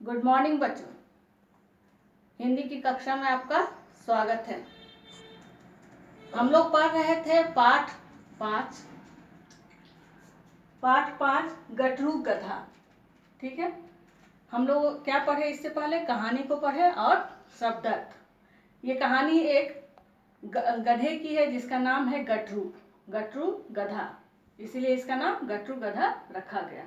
Good morning बच्चों। हिंदी की कक्षा में आपका स्वागत है। हम लोग पढ़ रहे थे पाठ पाँच गटरू गधा। ठीक है, हम लोग क्या पढ़े इससे पहले? कहानी को पढ़े और शब्दार्थ। ये कहानी एक गधे की है जिसका नाम है गटरू गधा, इसीलिए इसका नाम गटरू गधा रखा गया।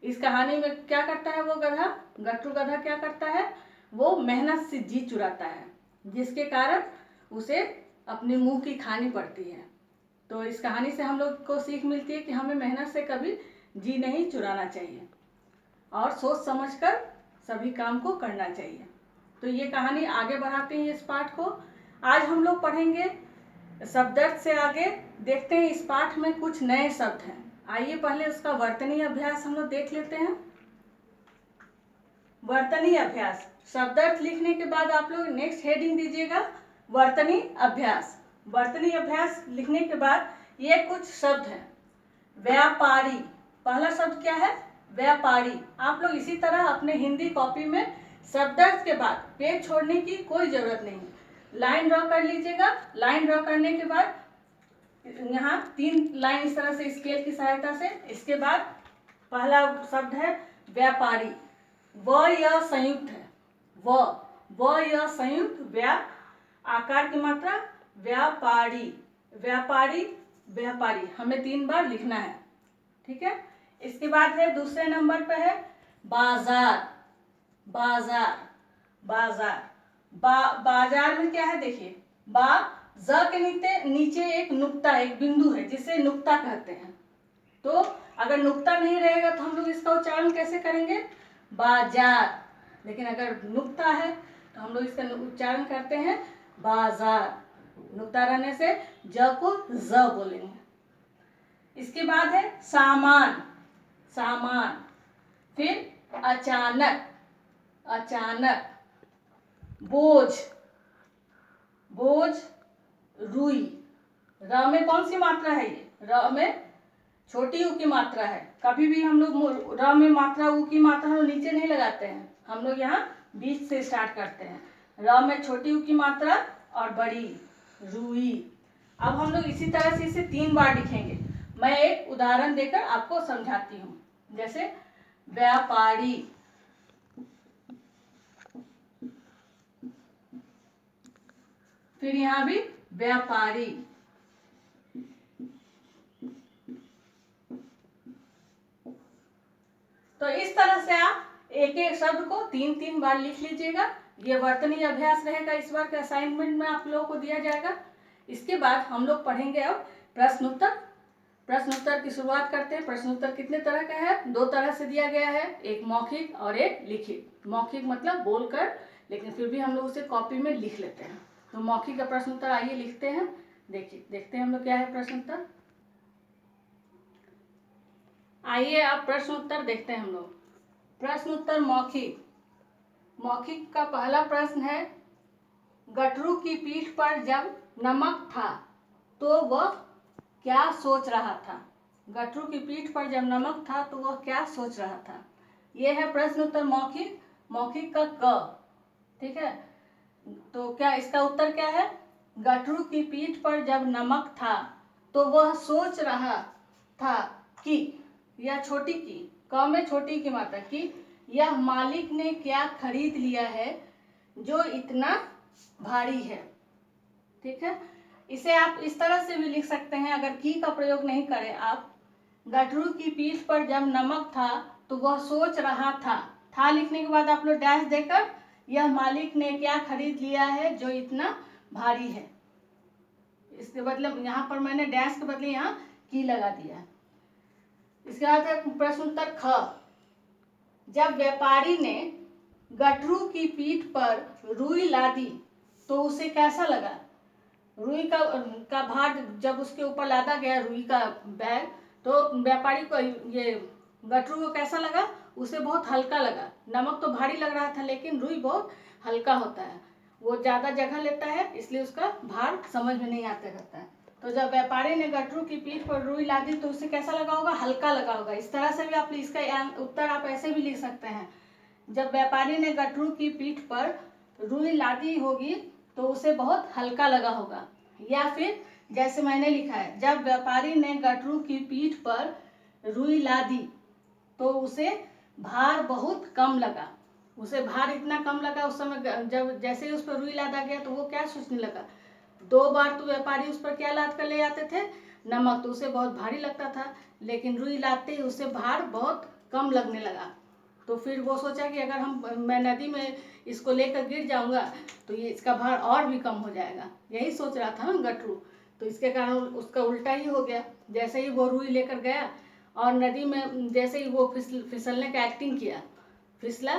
इस कहानी में क्या करता है वो गटरू गधा क्या करता है? वो मेहनत से जी चुराता है, जिसके कारण उसे अपने मुंह की खानी पड़ती है। तो इस कहानी से हम लोग को सीख मिलती है कि हमें मेहनत से कभी जी नहीं चुराना चाहिए और सोच समझकर सभी काम को करना चाहिए। तो ये कहानी आगे बढ़ाते हैं इस पाठ को। आज हम लोग पढ़ेंगे शब्दार्थ से आगे। देखते हैं इस पाठ में कुछ नए शब्द हैं। आइए पहले उसका वर्तनी अभ्यास हम लोग देख लेते हैं। वर्तनी अभ्यास, शब्दार्थ लिखने के बाद आप लोग नेक्स्ट हेडिंग दीजिएगा वर्तनी अभ्यास। वर्तनी अभ्यास लिखने के बाद ये कुछ शब्द हैं। व्यापारी, पहला शब्द क्या है? व्यापारी। आप लोग इसी तरह अपने हिंदी कॉपी में शब्दार्थ के बाद पेज छोड़ने की कोई जरूरत नहीं, लाइन ड्रॉ कर लीजिएगा। लाइन ड्रॉ करने के बाद यहाँ 3 लाइन इस तरह से स्केल की सहायता से, इसके बाद पहला शब्द है व्यापारी। व यह संयुक्त है, व यह संयुक्त, व्या आकार की मात्रा, व्यापारी व्यापारी व्यापारी, हमें 3 बार लिखना है। ठीक है, इसके बाद है दूसरे नंबर पे है बाजार। बाजार में क्या है देखिए, ज के नीचे एक नुक्ता, एक बिंदु है जिसे नुक्ता कहते हैं। तो अगर नुक्ता नहीं रहेगा तो हम लोग इसका उच्चारण कैसे करेंगे? बाजार। लेकिन अगर नुक्ता है तो हम लोग इसका उच्चारण करते हैं बाजार। नुक्ता रहने से ज को ज बोलेंगे। इसके बाद है सामान, फिर अचानक, बोझ, रुई। र में कौन सी मात्रा है? ये र में छोटी ऊ की मात्रा है। कभी भी हम लोग र में मात्रा ऊ की मात्रा हम नीचे नहीं लगाते हैं, हम लोग यहाँ बीच से स्टार्ट करते हैं। र में छोटी ऊ की मात्रा और बड़ी, रुई। अब हम लोग इसी तरह से इसे 3 बार लिखेंगे। मैं एक उदाहरण देकर आपको समझाती हूँ। जैसे व्यापारी, फिर यहाँ भी व्यापारी। तो इस तरह से आप एक एक शब्द को 3-3 बार लिख लीजिएगा। ये वर्तनी अभ्यास रहेगा, इस बार के असाइनमेंट में आप लोगों को दिया जाएगा। इसके बाद हम लोग पढ़ेंगे अब प्रश्नोत्तर की शुरुआत करते हैं। प्रश्नोत्तर कितने तरह का है? 2 तरह से दिया गया है, एक मौखिक और एक लिखित। मौखिक मतलब बोलकर, लेकिन फिर भी हम लोग उसे कॉपी में लिख लेते हैं। तो मौखिक का प्रश्नोत्तर आइए लिखते हैं। देखते हैं हम लोग क्या है प्रश्नोत्तर। आइए अब प्रश्नोत्तर देखते हैं हम लोग। प्रश्नोत्तर मौखिक का पहला प्रश्न है, गटरू की पीठ पर जब नमक था तो वह क्या सोच रहा था? गटरू की पीठ पर जब नमक था तो वह क्या सोच रहा था? यह है प्रश्नोत्तर मौखिक का क। ठीक है, तो क्या इसका उत्तर क्या है? गटरू की पीठ पर जब नमक था तो वह सोच रहा था कि, या छोटी की, क में छोटी की मात्रा, कि यह मालिक ने क्या खरीद लिया है जो इतना भारी है। ठीक है, इसे आप इस तरह से भी लिख सकते हैं, अगर की का प्रयोग नहीं करें आप। गटरू की पीठ पर जब नमक था तो वह सोच रहा था लिखने के बाद आप लोग डैश देकर यह मालिक ने क्या खरीद लिया है जो इतना भारी है। इसके मतलब यहाँ पर मैंने डैश के बदले यहाँ की लगा दिया। इसके बाद है प्रश्नोत्तर ख, जब व्यापारी ने गटरू की पीठ पर रुई लादी तो उसे कैसा लगा? रुई का भार जब उसके ऊपर लादा गया, रुई का बैग, तो व्यापारी को ये गटरू को कैसा लगा? उसे बहुत हल्का लगा। नमक तो भारी लग रहा था लेकिन रुई बहुत हल्का होता है, वो ज़्यादा जगह लेता है, इसलिए उसका भार समझ में नहीं आता रहता है। तो जब व्यापारी ने गटरू की पीठ पर रुई लादी तो उसे कैसा लगा होगा? हल्का लगा होगा। इस तरह से भी आप इसका उत्तर आप ऐसे भी लिख सकते हैं, जब व्यापारी ने गठरू की पीठ पर रुई लादी होगी तो उसे बहुत हल्का लगा होगा। या फिर जैसे मैंने लिखा है, जब व्यापारी ने गठरू की पीठ पर रुई लादी तो उसे भार बहुत कम लगा। उसे भार इतना कम लगा उस समय, जब जैसे ही उस पर रुई लादा गया तो वो क्या सोचने लगा, 2 बार तो व्यापारी उस पर क्या लाद कर ले आते थे, नमक, तो उसे बहुत भारी लगता था, लेकिन रुई लादते ही उसे भार बहुत कम लगने लगा। तो फिर वो सोचा कि अगर मैं नदी में इसको लेकर गिर जाऊंगा तो ये इसका भार और भी कम हो जाएगा। यही सोच रहा था ना गठरू, तो इसके कारण उसका उल्टा ही हो गया। जैसे ही वो रुई लेकर गया और नदी में जैसे ही वो फिसलने का एक्टिंग किया, फिसला,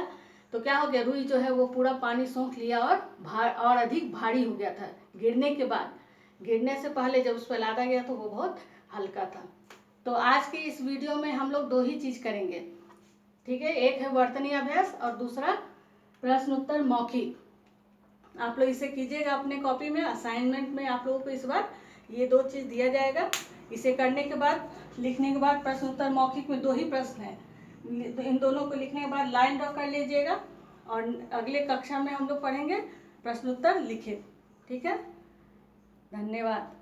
तो क्या हो गया, रुई जो है वो पूरा पानी सोख लिया और अधिक भारी हो गया था। गिरने के बाद, गिरने से पहले जब उस पर लादा गया तो वो बहुत हल्का था। तो आज की इस वीडियो में हम लोग 2 ही चीज़ करेंगे, ठीक है। एक है वर्तनी अभ्यास और दूसरा प्रश्न उत्तर मौखिक। आप लोग इसे कीजिएगा अपने कॉपी में, असाइनमेंट में आप लोगों को इस बार ये 2 चीज़ दिया जाएगा। इसे करने के बाद, लिखने के बाद, प्रश्न उत्तर मौखिक में 2 ही प्रश्न हैं, तो इन दोनों को लिखने के बाद लाइन ड्रॉ कर लीजिएगा और अगले कक्षा में हम लोग पढ़ेंगे प्रश्न उत्तर लिखित, ठीक है। धन्यवाद।